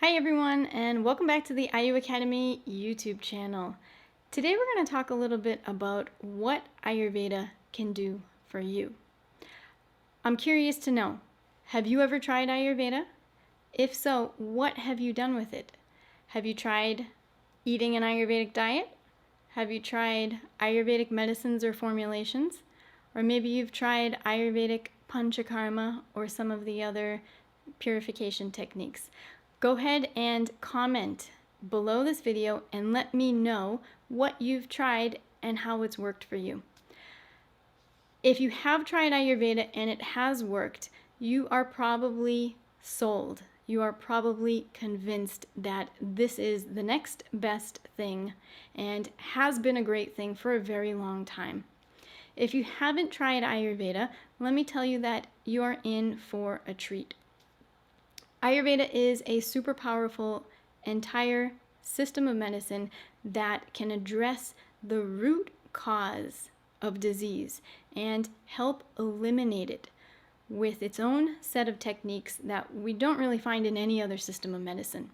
Hi everyone, and welcome back to the IU Academy YouTube channel. Today we're going to talk a little bit about what Ayurveda can do for you. I'm curious to know, have you ever tried Ayurveda? If so, what have you done with it? Have you tried eating an Ayurvedic diet? Have you tried Ayurvedic medicines or formulations? Or maybe you've tried Ayurvedic panchakarma or some of the other purification techniques. Go ahead and comment below this video and let me know what you've tried and how it's worked for you. If you have tried Ayurveda and it has worked, you are probably sold. You are probably convinced that this is the next best thing and has been a great thing for a very long time. If you haven't tried Ayurveda, let me tell you that you're in for a treat. Ayurveda is a super powerful entire system of medicine that can address the root cause of disease and help eliminate it with its own set of techniques that we don't really find in any other system of medicine.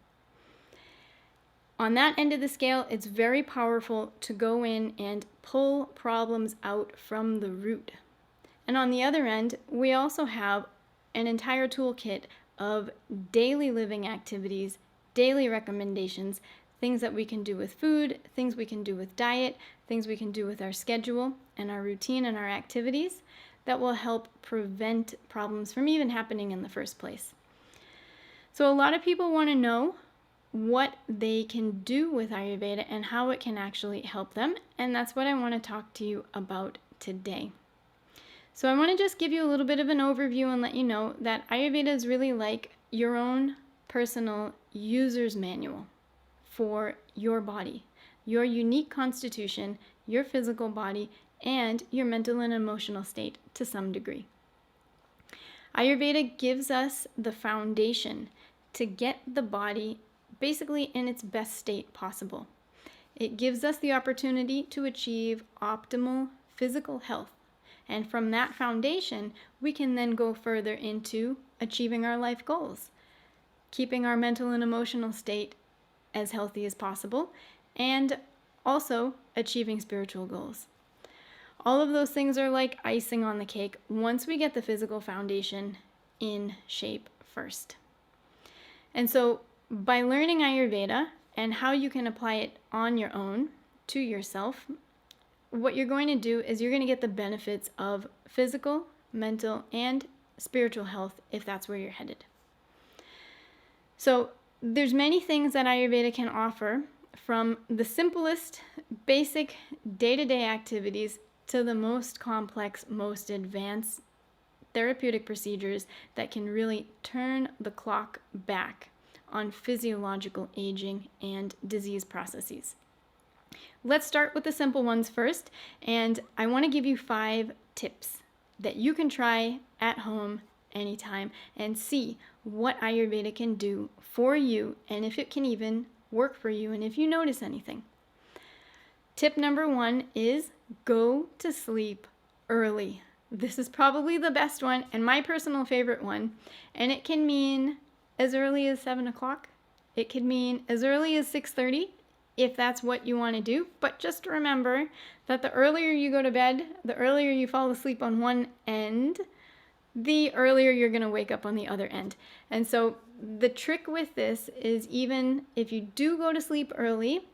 On that end of the scale, it's very powerful to go in and pull problems out from the root. And on the other end, we also have an entire toolkit of daily living activities, daily recommendations, things that we can do with food, things we can do with diet, things we can do with our schedule and our routine and our activities that will help prevent problems from even happening in the first place. So a lot of people want to know what they can do with Ayurveda and how it can actually help them, and that's what I want to talk to you about today. So I want to just give you a little bit of an overview and let you know that Ayurveda is really like your own personal user's manual for your body, your unique constitution, your physical body, and your mental and emotional state to some degree. Ayurveda gives us the foundation to get the body basically in its best state possible. It gives us the opportunity to achieve optimal physical health. And from that foundation, we can then go further into achieving our life goals, keeping our mental and emotional state as healthy as possible, and also achieving spiritual goals. All of those things are like icing on the cake once we get the physical foundation in shape first. And so by learning Ayurveda and how you can apply it on your own to yourself, what you're going to do is you're going to get the benefits of physical, mental, and spiritual health if that's where you're headed. So there's many things that Ayurveda can offer, from the simplest, basic day-to-day activities to the most complex, most advanced therapeutic procedures that can really turn the clock back on physiological aging and disease processes. Let's start with the simple ones first, and I want to give you 5 tips that you can try at home anytime and see what Ayurveda can do for you and if it can even work for you and if you notice anything. Tip number 1 is go to sleep early. This is probably the best one and my personal favorite one, and it can mean as early as 7 o'clock. It could mean as early as 6:30. If that's what you want to do. But just remember that the earlier you go to bed, the earlier you fall asleep on one end, the earlier you're going to wake up on the other end. And so the trick with this is, even if you do go to sleep early,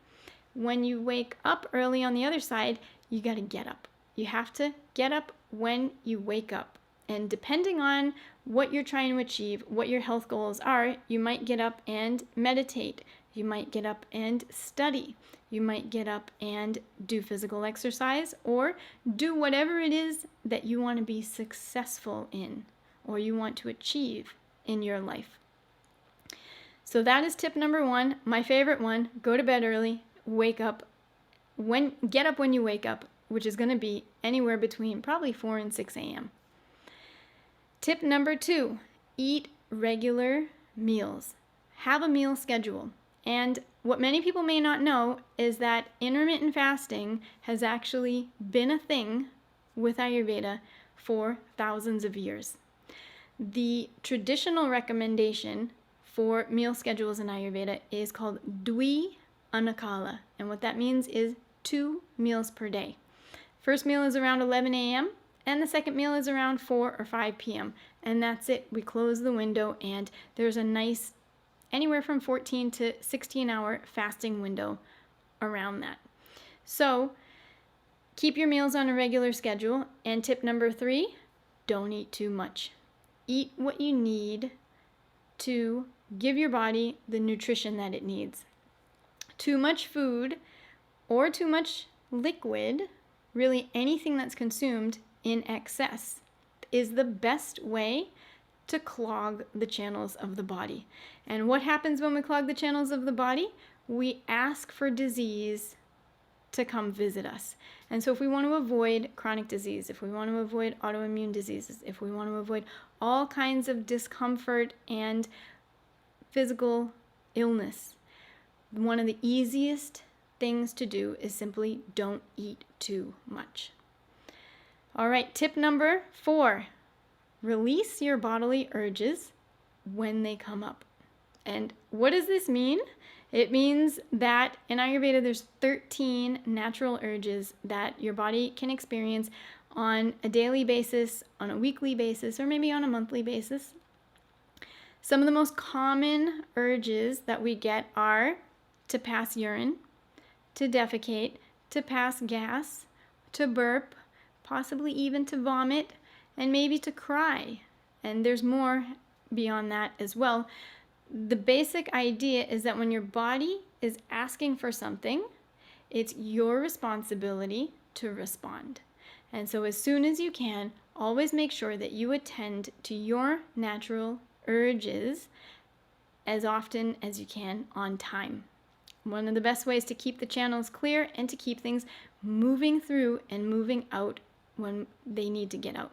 when you wake up early on the other side, you got to get up. You have to get up when you wake up. And depending on what you're trying to achieve, what your health goals are, you might get up and meditate. You might get up and study. You might get up and do physical exercise or do whatever it is that you want to be successful in or you want to achieve in your life. So that is tip number 1, my favorite one. Go to bed early, get up when you wake up, which is going to be anywhere between probably 4 and 6 a.m. Tip number 2, eat regular meals. Have a meal schedule. And what many people may not know is that intermittent fasting has actually been a thing with Ayurveda for thousands of years. The traditional recommendation for meal schedules in Ayurveda is called Dwi Anakala. And what that means is 2 meals per day. First meal is around 11 a.m. and the second meal is around 4 or 5 p.m. And that's it. We close the window and there's a nice anywhere from 14 to 16 hour fasting window around that. So keep your meals on a regular schedule. And tip number 3, don't eat too much. Eat what you need to give your body the nutrition that it needs. Too much food or too much liquid, really anything that's consumed in excess, is the best way to clog the channels of the body. And what happens when we clog the channels of the body? We ask for disease to come visit us. And so if we want to avoid chronic disease, if we want to avoid autoimmune diseases, if we want to avoid all kinds of discomfort and physical illness, one of the easiest things to do is simply don't eat too much. All right, tip number 4, release your bodily urges when they come up. And what does this mean? It means that in Ayurveda, there's 13 natural urges that your body can experience on a daily basis, on a weekly basis, or maybe on a monthly basis. Some of the most common urges that we get are to pass urine, to defecate, to pass gas, to burp, possibly even to vomit, and maybe to cry. And there's more beyond that as well. The basic idea is that when your body is asking for something, it's your responsibility to respond. And so as soon as you can, always make sure that you attend to your natural urges as often as you can on time. One of the best ways to keep the channels clear and to keep things moving through and moving out when they need to get out.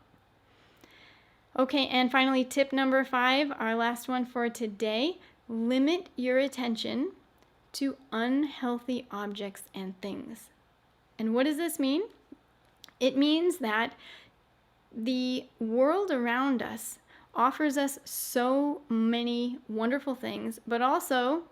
Okay, and finally, tip number 5, our last one for today, limit your attention to unhealthy objects and things. And what does this mean? It means that the world around us offers us so many wonderful things, but also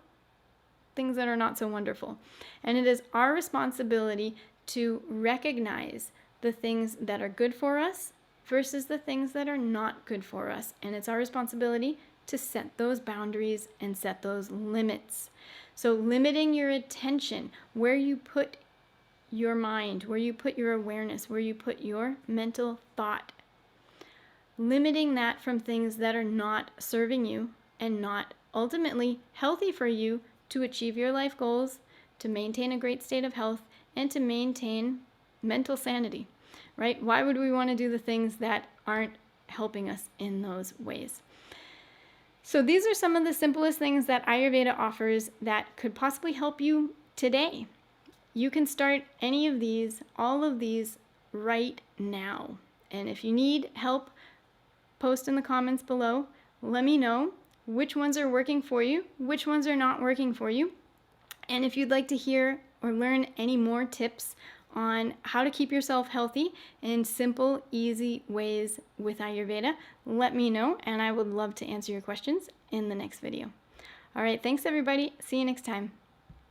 things that are not so wonderful. And it is our responsibility to recognize the things that are good for us versus the things that are not good for us. And it's our responsibility to set those boundaries and set those limits. So limiting your attention, where you put your mind, where you put your awareness, where you put your mental thought, limiting that from things that are not serving you and not ultimately healthy for you to achieve your life goals, to maintain a great state of health, and to maintain mental sanity. Right? Why would we want to do the things that aren't helping us in those ways? So these are some of the simplest things that Ayurveda offers that could possibly help you today. You can start any of these, all of these right now. And if you need help, post in the comments below. Let me know which ones are working for you, which ones are not working for you. And if you'd like to hear or learn any more tips on how to keep yourself healthy in simple, easy ways with Ayurveda, let me know, and I would love to answer your questions in the next video. All right, thanks everybody. See you next time.